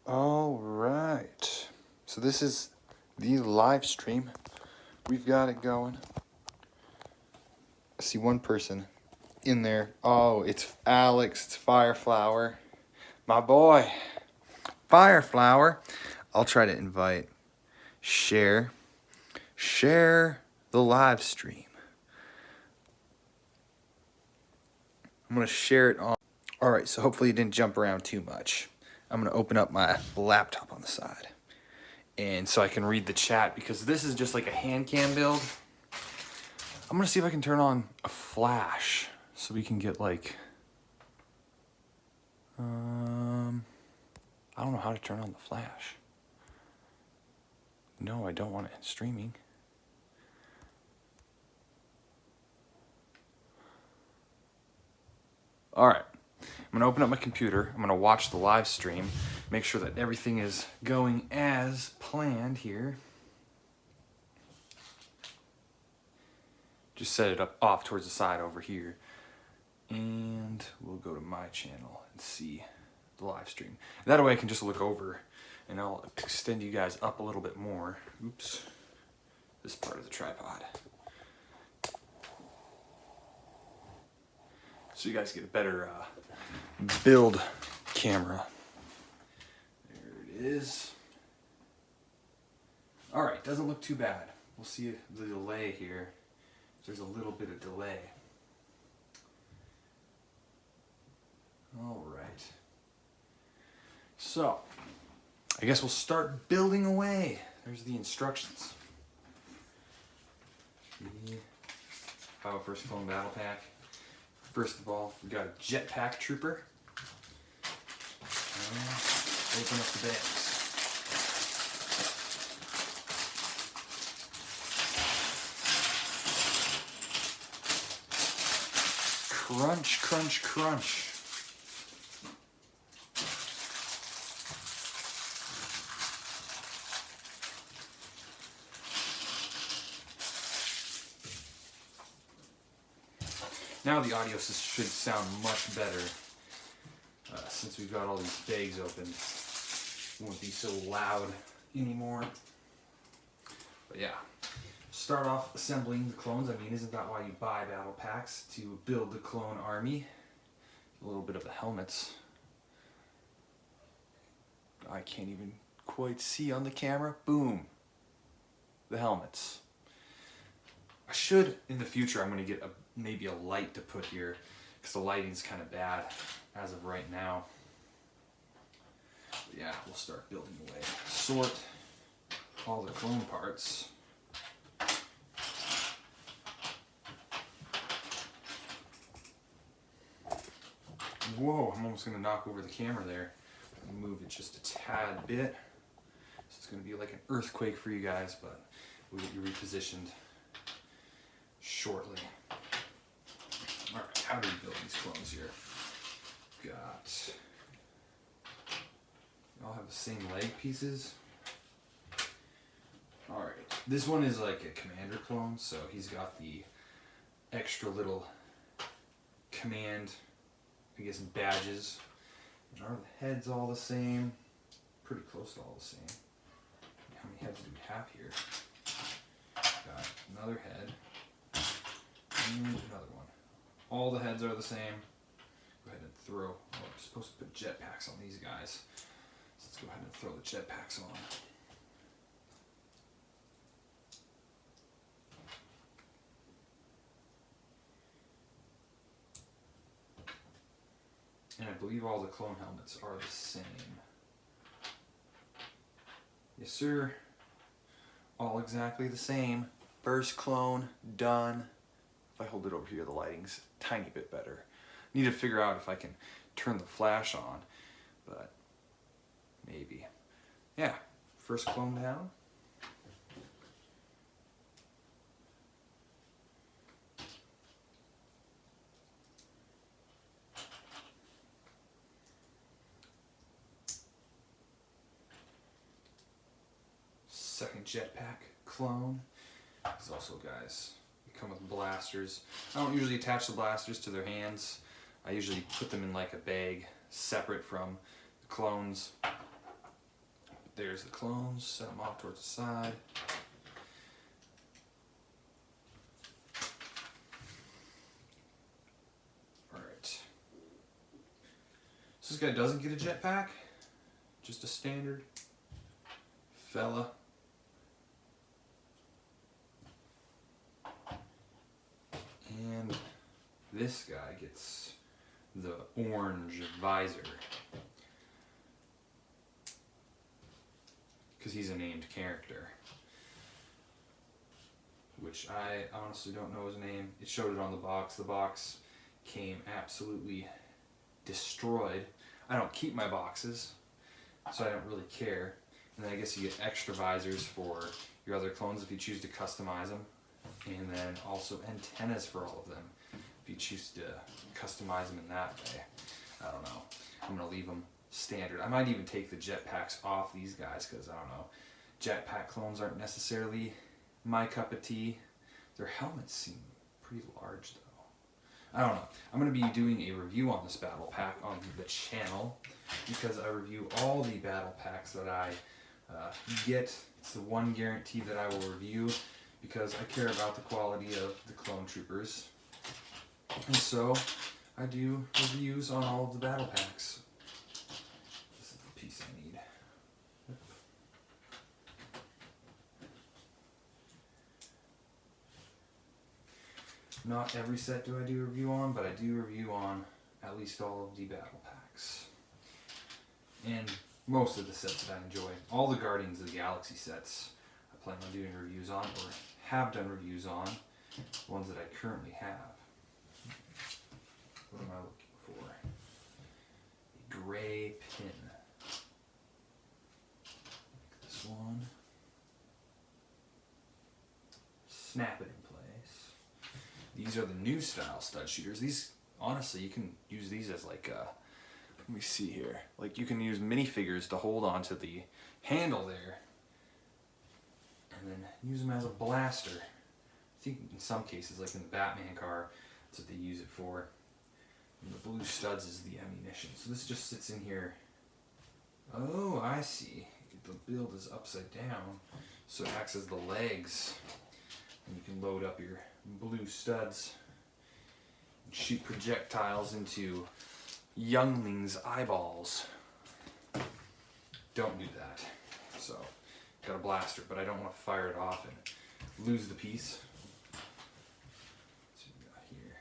All right. So this is the live stream. We've got it going. I see one person in there. Oh, it's Alex. It's Fireflower. My boy. Fireflower. I'll try to invite. Share the live stream. I'm going to share it on. All right, so hopefully it didn't jump around too much. I'm going to open up my laptop on the side. And so I can read the chat because this is just like a hand cam build. I'm going to see if I can turn on a flash so we can get like, I don't know how to turn on the flash. No, I don't want it in streaming. All right, I'm gonna open up my computer. I'm gonna watch the live stream, make sure that everything is going as planned here. Just set it up off towards the side over here. And we'll go to my channel and see the live stream. That way I can just look over and I'll extend you guys up a little bit more. Oops, this part of the tripod. So you guys get a better build camera. There it is. All right, doesn't look too bad. We'll see the delay here. There's a little bit of delay. All right. So, I guess we'll start building away. There's the instructions. Bio First Clone Battle Pack. First of all, we've got a Jetpack Trooper. Open up the bags. Crunch, crunch, crunch. Now the audio should sound much better since we've got all these bags open. It won't be so loud anymore. But yeah, start off assembling the clones. I mean, isn't that why you buy battle packs? To build the clone army. A little bit of the helmets. I can't even quite see on the camera. Boom. The helmets. I should, in the future, I'm going to get maybe a light to put here because the lighting's kind of bad as of right now. But yeah, we'll start building away. Sort all the clone parts. Whoa, I'm almost going to knock over the camera there. Move it just a tad bit. So it's going to be like an earthquake for you guys, but we'll get you repositioned shortly. Alright, how do we build these clones here? Got... They all have the same leg pieces. Alright, this one is like a commander clone, so he's got the extra little command, I guess, badges. And are the heads all the same? Pretty close to all the same. How many heads do we have here? Got another head. And another one. All the heads are the same. Go ahead and throw. Oh, I'm supposed to put jetpacks on these guys. So let's go ahead and throw the jetpacks on. And I believe all the clone helmets are the same. Yes, sir. All exactly the same. First clone, done. If I hold it over here, the lighting's a tiny bit better. Need to figure out if I can turn the flash on, but maybe. Yeah, first clone down. Second jetpack clone. These also, guys, they come with blasters. I don't usually attach the blasters to their hands. I usually put them in like a bag separate from the clones. there's the clones, set them off towards the side. Alright. So this guy doesn't get a jetpack, just a standard fella. And this guy gets the orange visor, because he's a named character, which I honestly don't know his name. It showed it on the box. The box came absolutely destroyed. I don't keep my boxes, so I don't really care. And then I guess you get extra visors for your other clones if you choose to customize them. And then also antennas for all of them if you choose to customize them in that way. I don't know. I'm going to leave them standard. I might even take the jetpacks off these guys because, I don't know, jetpack clones aren't necessarily my cup of tea. Their helmets seem pretty large though. I don't know. I'm going to be doing a review on this battle pack on the channel because I review all the battle packs that I get. It's the one guarantee that I will review because I care about the quality of the clone troopers. And so I do reviews on all of the battle packs. This is the piece I need. Not every set do I do a review on, but I do review on at least all of the battle packs. And most of the sets that I enjoy. All the Guardians of the Galaxy sets I plan on doing reviews on, or have done reviews on, ones that I currently have. What am I looking for? A gray pin. Like this one. Snap it in place. These are the new style stud shooters. These, honestly, you can use these as like a, let me see here. Like you can use minifigures to hold onto the handle there. And then use them as a blaster. I think in some cases, like in the Batman car, that's what they use it for. And the blue studs is the ammunition. So this just sits in here. Oh, I see. The build is upside down, so it acts as the legs. And you can load up your blue studs and shoot projectiles into younglings' eyeballs. Don't do that. So, got a blaster, but I don't want to fire it off and lose the piece. So we got here.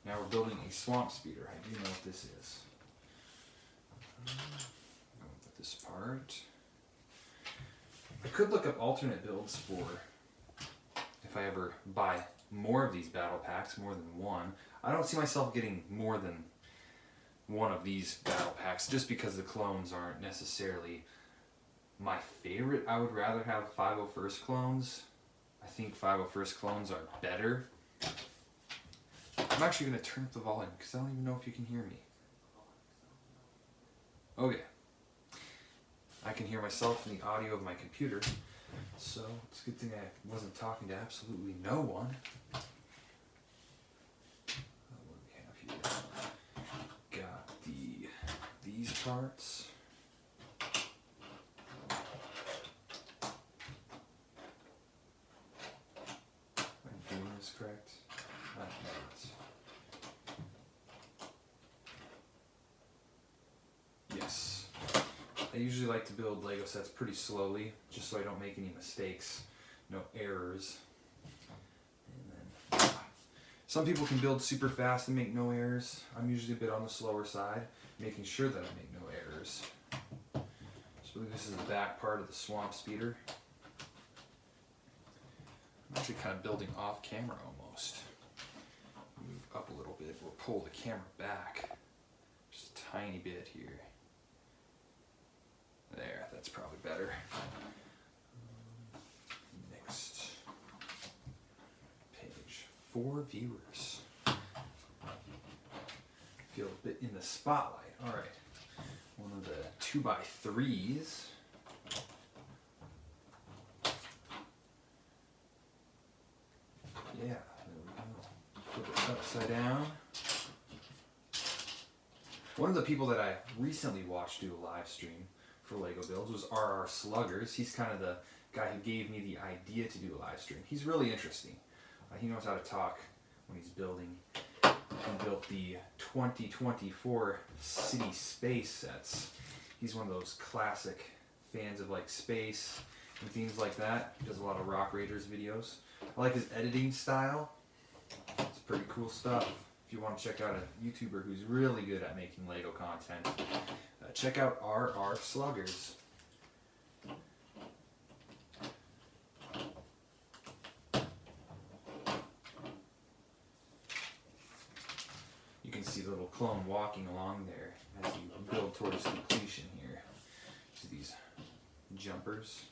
Now we're building a swamp speeder. I do know what this is. Going with this part. I could look up alternate builds for if I ever buy more of these battle packs, more than one. I don't see myself getting more than one of these battle packs just because the clones aren't necessarily my favorite. I would rather have 501st clones. I think 501st clones are better. I'm actually going to turn up the volume because I don't even know if you can hear me. Okay. I can hear myself in the audio of my computer, so it's a good thing I wasn't talking to absolutely no one. What do we have here? Got these parts. Am I doing this correct? I'm not. Yes. I usually like to build Lego sets pretty slowly, just so I don't make any mistakes, no errors. And then some people can build super fast and make no errors. I'm usually a bit on the slower side, making sure that I make no errors. So this is the back part of the swamp speeder. I'm actually kind of building off camera almost. Move up a little bit, we'll pull the camera back just a tiny bit here. There, that's probably better. Next page. 4 viewers. Feel a bit in the spotlight. All right. One of the 2x3s. Yeah, there we go. Flip it upside down. One of the people that I recently watched do a live stream for Lego builds was RR Sluggers. He's kind of the guy who gave me the idea to do a live stream. He's really interesting. He knows how to talk when he's building. He built the 2024 City Space sets. He's one of those classic fans of like space and things like that. He does a lot of Rock Raiders videos. I like his editing style. It's pretty cool stuff. If you want to check out a YouTuber who's really good at making Lego content, check out RR Sluggers. You can see the little clone walking along there as you build towards completion here. See these jumpers.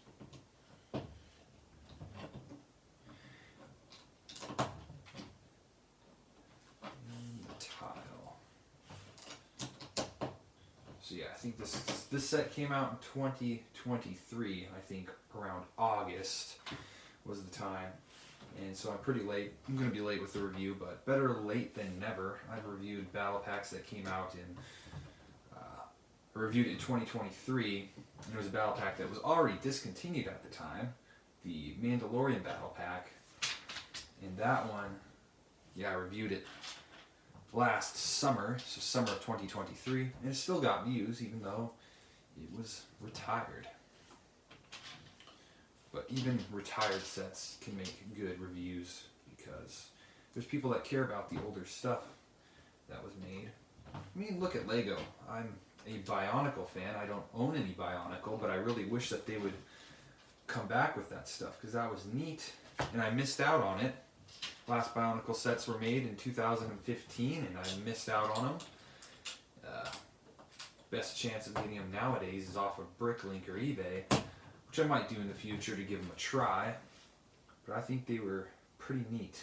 So yeah, I think this set came out in 2023. I think around August was the time, and so I'm pretty late. I'm going to be late with the review, but better late than never. I've reviewed battle packs that came out in. I reviewed it in 2023, and it was a battle pack that was already discontinued at the time, the Mandalorian battle pack, and that one, yeah, I reviewed it last summer, so summer of 2023, and it still got views even though it was retired. But even retired sets can make good reviews because there's people that care about the older stuff that was made. I mean, look at Lego. I'm a Bionicle fan. I don't own any Bionicle, but I really wish that they would come back with that stuff because that was neat, and I missed out on it. Last Bionicle sets were made in 2015, and I missed out on them. Best chance of getting them nowadays is off of Bricklink or eBay, which I might do in the future to give them a try. But I think they were pretty neat.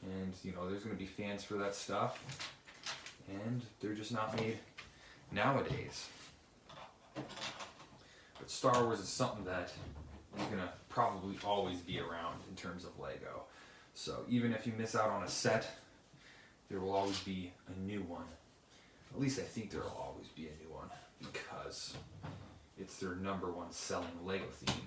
And, you know, there's going to be fans for that stuff, and they're just not made nowadays. But Star Wars is something that is going to probably always be around in terms of Lego. So even if you miss out on a set, there will always be a new one. At least I think there will always be a new one because it's their #1 selling Lego theme.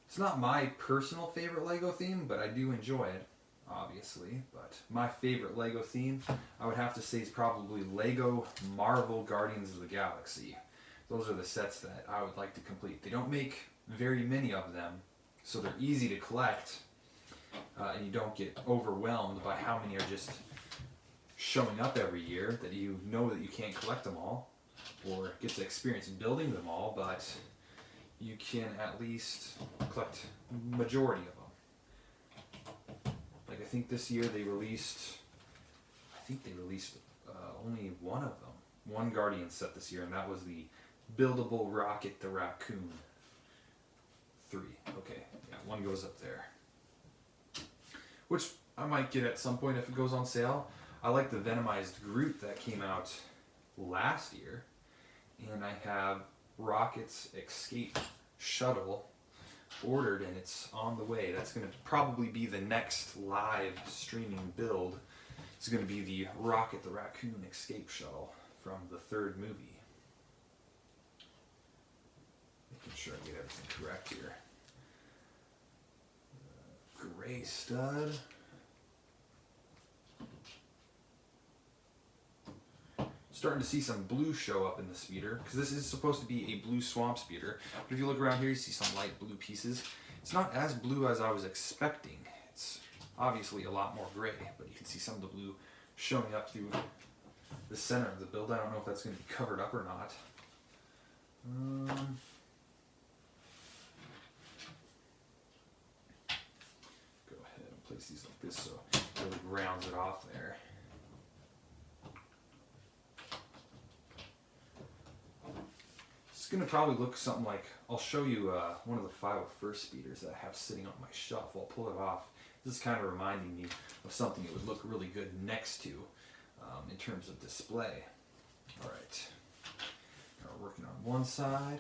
It's not my personal favorite Lego theme, but I do enjoy it, obviously. But my favorite Lego theme, I would have to say, is probably Lego Marvel Guardians of the Galaxy. Those are the sets that I would like to complete. They don't make very many of them, so they're easy to collect, and you don't get overwhelmed by how many are just showing up every year that you know that you can't collect them all or get to experience building them all, but you can at least collect majority of them. Like I think this year they released, only one of them, one Guardian set this year, and that was the Buildable Rocket the Raccoon 3. Okay, yeah, one goes up there, which I might get at some point if it goes on sale. I like the Venomized Groot that came out last year, and I have Rocket's Escape Shuttle ordered, and it's on the way. That's going to probably be the next live streaming build. It's going to be the Rocket the Raccoon Escape Shuttle from the third movie. Making sure I get everything correct here. Gray stud. Starting to see some blue show up in the speeder, because this is supposed to be a blue swamp speeder. But if you look around here, you see some light blue pieces. It's not as blue as I was expecting. It's obviously a lot more gray, but you can see some of the blue showing up through the center of the build. I don't know if that's going to be covered up or not. Go ahead and place these like this so it really rounds it off there. It's going to probably look something like, I'll show you one of the 501st speeders that I have sitting on my shelf. I'll pull it off. This is kind of reminding me of something that would look really good next to in terms of display. All right, now we're working on one side.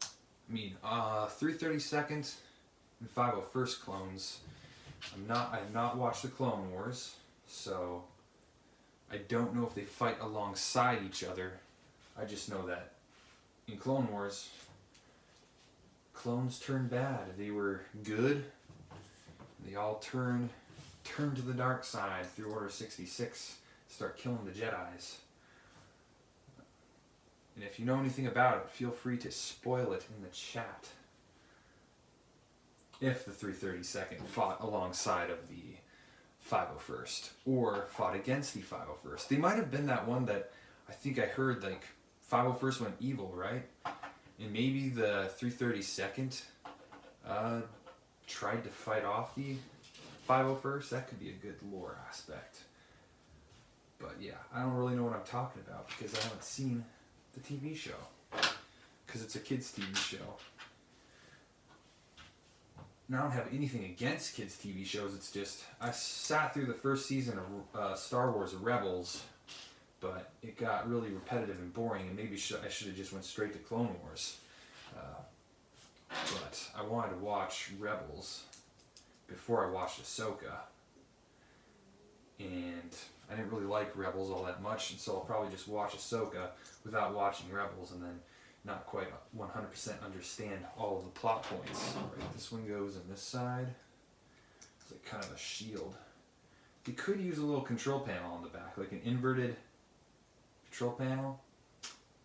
I mean, 332nd and 501st clones I've not watched the Clone Wars, so I don't know if they fight alongside each other. I just know that in Clone Wars, clones turned bad. They were good. They all turned to the dark side through Order 66, start killing the Jedis. And if you know anything about it, feel free to spoil it in the chat. If the 332nd fought alongside of the 501st, or fought against the 501st. They might have been that one that I think I heard, like, 501st went evil, right? And maybe the 332nd tried to fight off the 501st. That could be a good lore aspect. But yeah, I don't really know what I'm talking about because I haven't seen the TV show. Because it's a kids' TV show. Now, I don't have anything against kids' TV shows. It's just, I sat through the first season of Star Wars Rebels, but it got really repetitive and boring, and maybe I should have just went straight to Clone Wars. But I wanted to watch Rebels before I watched Ahsoka, and I didn't really like Rebels all that much, and so I'll probably just watch Ahsoka without watching Rebels, and then not quite 100% understand all of the plot points. Right, this one goes on this side. It's like kind of a shield. You could use a little control panel on the back, like an inverted control panel.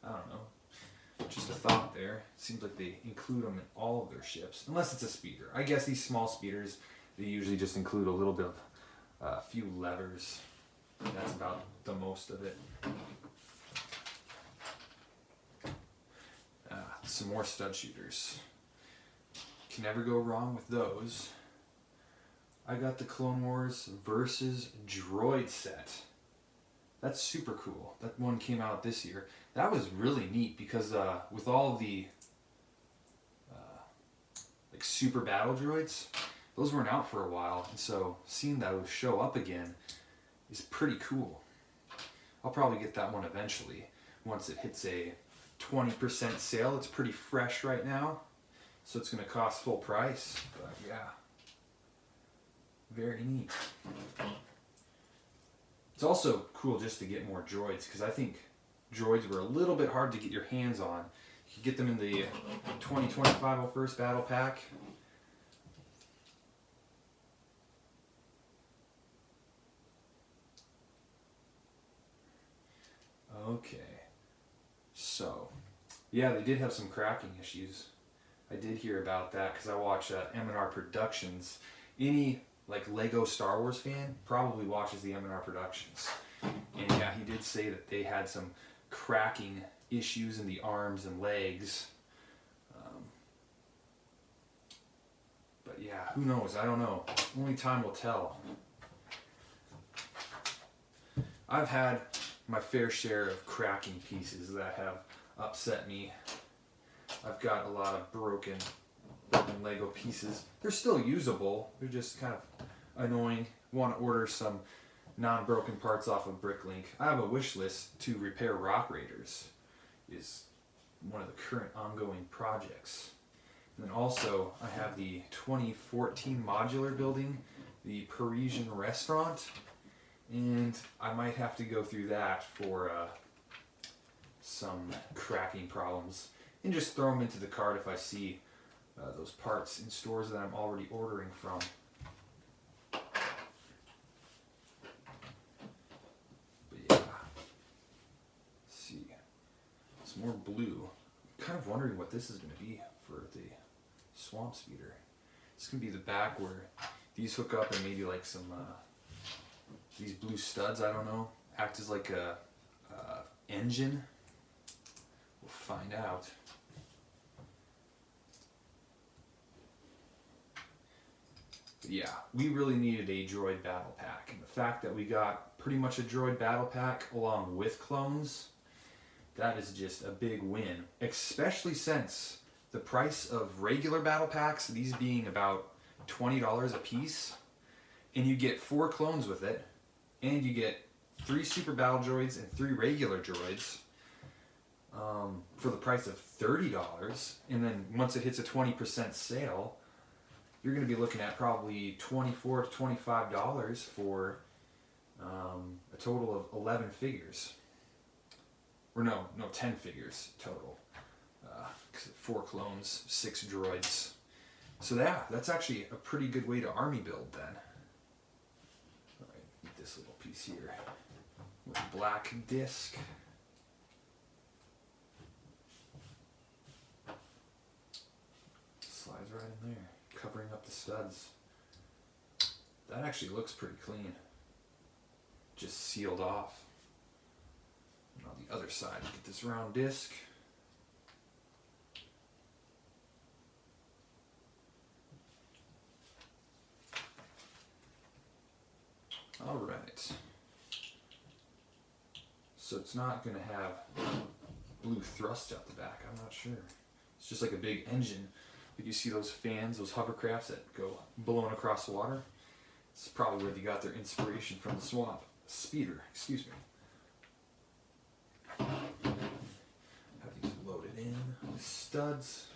I don't know. Just a thought there. Seems like they include them in all of their ships, unless it's a speeder. I guess these small speeders, they usually just include a little bit of a few levers. That's about the most of it. Some more stud shooters. Can never go wrong with those. I got the Clone Wars versus Droid set. That's super cool. That one came out this year. That was really neat because with all of the like super battle droids, those weren't out for a while, and so seeing those show up again is pretty cool. I'll probably get that one eventually once it hits a 20% sale. It's pretty fresh right now, so it's going to cost full price, but yeah, very neat. It's also cool just to get more droids, because I think droids were a little bit hard to get your hands on. You could get them in the 2025 1st Battle Pack. Okay. So, yeah, they did have some cracking issues. I did hear about that because I watch M&R Productions. Any like Lego Star Wars fan probably watches the M&R Productions. And yeah, he did say that they had some cracking issues in the arms and legs. But yeah, who knows? I don't know. Only time will tell. I've had my fair share of cracking pieces that have upset me. I've got a lot of broken Lego pieces. They're still usable. They're just kind of annoying. Want to order some non-broken parts off of Bricklink. I have a wish list to repair Rock Raiders. Is one of the current ongoing projects. And then also I have the 2014 modular building, the Parisian restaurant, and I might have to go through that for some cracking problems and just throw them into the cart if I see those parts in stores that I'm already ordering from. But yeah, let's see, some more blue. I'm kind of wondering what this is going to be for the Swamp Speeder. It's going to be the back where these hook up and maybe like some these blue studs, I don't know, act as like a engine. We'll find out. But yeah, we really needed a droid battle pack, and the fact that we got pretty much a droid battle pack along with clones, that is just a big win, especially since the price of regular battle packs, these being about $20 a piece, and you get 4 clones with it, and you get 3 super battle droids and 3 regular droids for the price of $30, and then once it hits a 20% sale, you're going to be looking at probably $24 to $25 for a total of 11 figures. Or no, 10 figures total. 4 clones, 6 droids. So yeah, that's actually a pretty good way to army build then. Alright, get this little piece here with black disc. Slides right in there, covering up the studs. That actually looks pretty clean. Just sealed off. And on the other side, get this round disc. Alright. So it's not going to have blue thrust out the back, I'm not sure. It's just like a big engine. Like you see those fans, those hovercrafts that go blowing across the water. It's probably where they got their inspiration from the swamp. Speeder, excuse me. Have these loaded in with studs.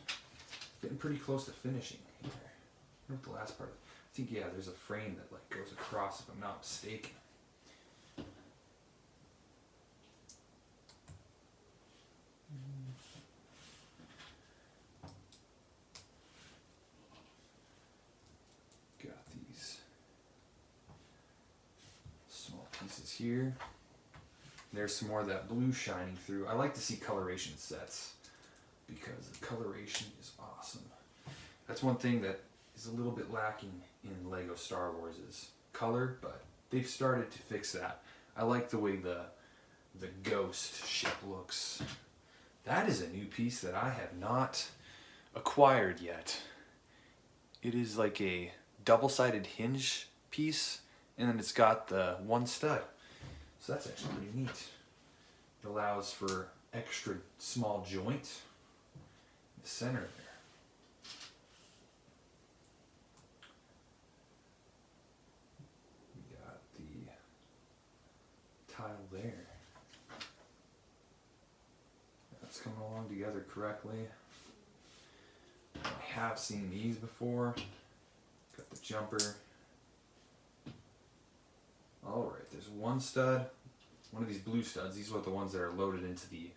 Getting pretty close to finishing here. I wonder what the last part. I think yeah, there's a frame that like goes across if I'm not mistaken. Got these small pieces here. There's some more of that blue shining through. I like to see coloration sets because the coloration is awesome. That's one thing that is a little bit lacking in Lego Star Wars is color, but they've started to fix that. I like the way the ghost ship looks. That is a new piece that I have not acquired yet. It is like a double-sided hinge piece, and then it's got the one stud. So that's actually pretty neat. It allows for extra small joint in the center there. We got the tile there. That's coming along together correctly. I have seen these before. Got the jumper. Alright, there's one stud, one of these blue studs. These are the ones that are loaded into the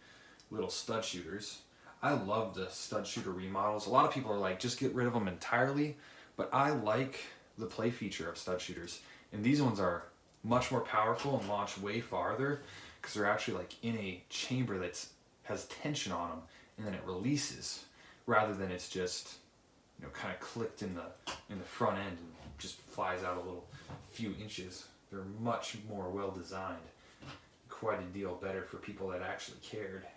little stud shooters. I love the stud shooter remodels. A lot of people are like, just get rid of them entirely, but I like the play feature of stud shooters. And these ones are much more powerful and launch way farther because they're actually like in a chamber that has tension on them, and then it releases rather than it's just, you know, kind of clicked in the front end and just flies out a little few inches. They're much more well designed. Quite a deal better for people that actually cared.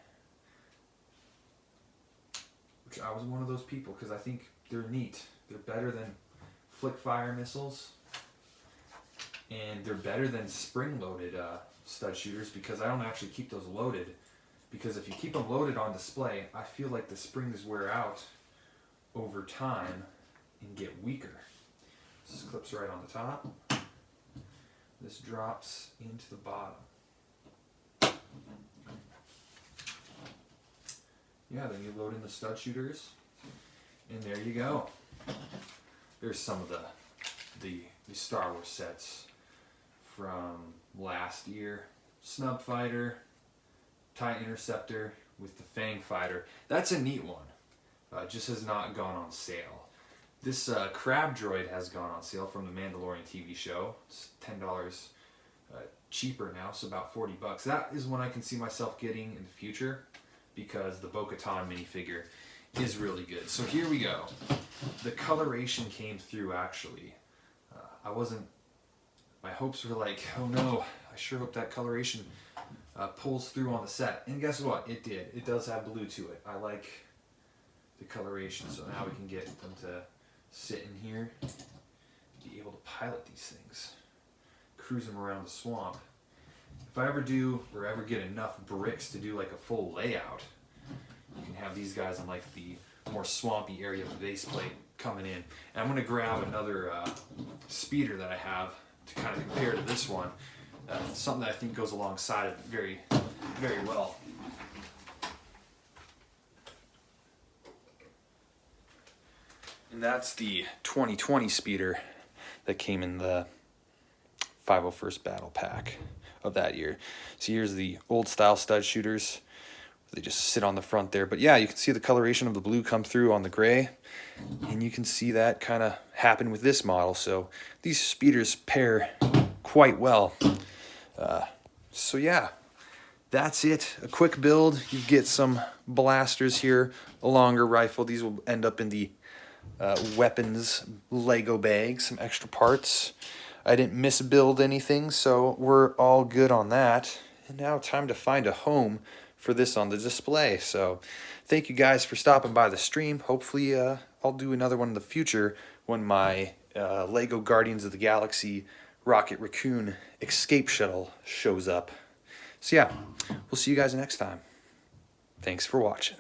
Which I was one of those people because I think they're neat. They're better than flick fire missiles. And they're better than spring-loaded stud shooters because I don't actually keep those loaded. Because if you keep them loaded on display, I feel like the springs wear out over time and get weaker. This clips right on the top. This drops into the bottom. Yeah, then you load in the stud shooters, and there you go. There's some of the Star Wars sets from last year. Snub Fighter, TIE Interceptor with the Fang Fighter. That's a neat one. It just has not gone on sale. This Crab Droid has gone on sale from the Mandalorian TV show. It's $10 cheaper now, so about $40. That is one I can see myself getting in the future because the Bo-Katan minifigure is really good. So here we go. The coloration came through actually. My hopes were like, oh no, I sure hope that coloration pulls through on the set. And guess what? It did. It does have blue to it. I like the coloration, so now we can get them to sit in here, be able to pilot these things, cruise them around the swamp. If I ever do or ever get enough bricks to do like a full layout, you can have these guys in like the more swampy area of the base plate coming in. And I'm going to grab another speeder that I have to kind of compare to this one. Something that I think goes alongside it very, very well. And that's the 2020 speeder that came in the 501st Battle Pack of that year. So here's the old style stud shooters. They just sit on the front there. But yeah, you can see the coloration of the blue come through on the gray. And you can see that kind of happen with this model. So these speeders pair quite well. So yeah, that's it. A quick build. You get some blasters here, a longer rifle. These will end up in the weapons Lego bag, some extra parts. I didn't misbuild anything, so we're all good on that. And now time to find a home for this on the display. So thank you guys for stopping by the stream. Hopefully I'll do another one in the future when my Lego Guardians of the Galaxy Rocket Raccoon escape shuttle shows up. So yeah, we'll see you guys next time. Thanks for watching.